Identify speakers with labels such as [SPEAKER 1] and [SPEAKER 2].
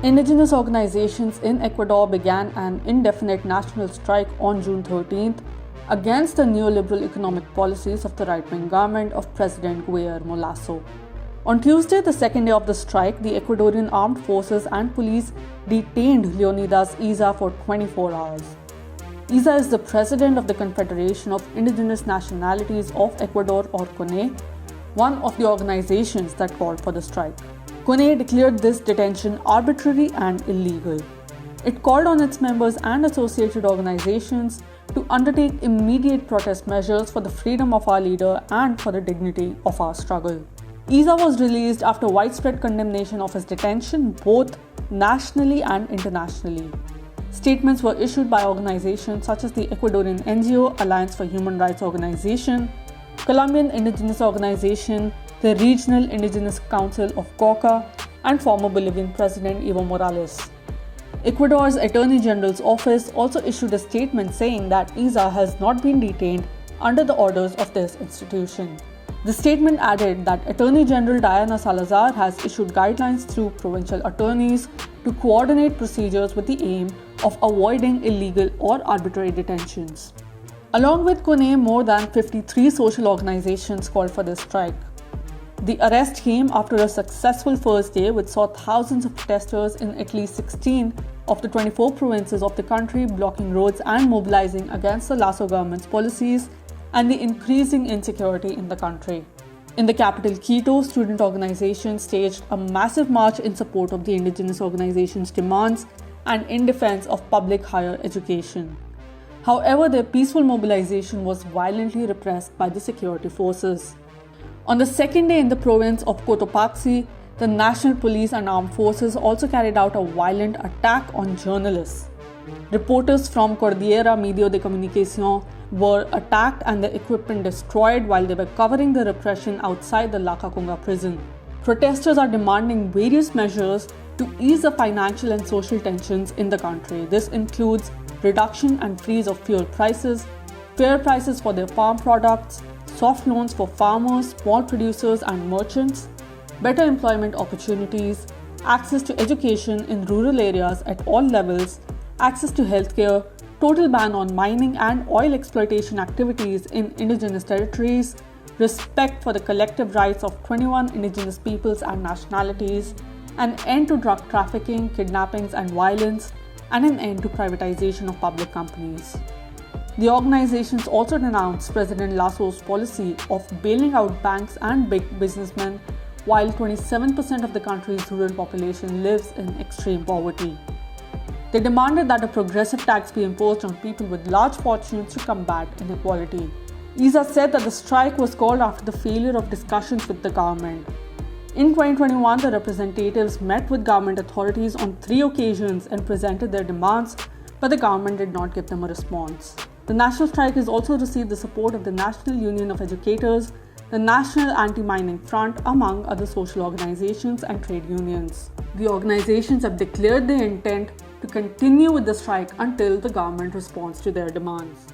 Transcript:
[SPEAKER 1] Indigenous organizations in Ecuador began an indefinite national strike on June 13th against the neoliberal economic policies of the right-wing government of President Guillermo Lasso. On Tuesday, the second day of the strike, the Ecuadorian armed forces and police detained Leonidas Iza for 24 hours. Iza is the president of the Confederation of Indigenous Nationalities of Ecuador, or CONE, one of the organizations that called for the strike. CONE declared this detention arbitrary and illegal. It called on its members and associated organizations to undertake immediate protest measures for the freedom of our leader and for the dignity of our struggle. Iza was released after widespread condemnation of his detention, both nationally and internationally. Statements were issued by organizations such as the Ecuadorian NGO Alliance for Human Rights Organization, Colombian Indigenous Organization, the Regional Indigenous Council of Cauca, and former Bolivian President Evo Morales. Ecuador's Attorney General's office also issued a statement saying that Iza has not been detained under the orders of this institution. The statement added that Attorney General Diana Salazar has issued guidelines through provincial attorneys to coordinate procedures with the aim of avoiding illegal or arbitrary detentions. Along with CONE, more than 53 social organizations called for this strike. The arrest came after a successful first day which saw thousands of protesters in at least 16 of the 24 provinces of the country blocking roads and mobilizing against the Lasso government's policies and the increasing insecurity in the country. In the capital Quito, student organizations staged a massive march in support of the indigenous organizations' demands and in defense of public higher education. However, their peaceful mobilization was violently repressed by the security forces. On the second day in the province of Cotopaxi, the National Police and Armed Forces also carried out a violent attack on journalists. Reporters from Cordillera Medio de Comunicación were attacked and their equipment destroyed while they were covering the repression outside the La Cacunga prison. Protesters are demanding various measures to ease the financial and social tensions in the country. This includes reduction and freeze of fuel prices, fair prices for their farm products, soft loans for farmers, small producers and merchants, better employment opportunities, access to education in rural areas at all levels, access to healthcare, total ban on mining and oil exploitation activities in indigenous territories, respect for the collective rights of 21 indigenous peoples and nationalities, an end to drug trafficking, kidnappings and violence, and an end to privatization of public companies. The organizations also denounced President Lasso's policy of bailing out banks and big businessmen, while 27% of the country's rural population lives in extreme poverty. They demanded that a progressive tax be imposed on people with large fortunes to combat inequality. Iza said that the strike was called after the failure of discussions with the government. In 2021, the representatives met with government authorities on 3 occasions and presented their demands, but the government did not give them a response. The national strike has also received the support of the National Union of Educators, the National Anti-Mining Front, among other social organizations and trade unions. The organizations have declared their intent to continue with the strike until the government responds to their demands.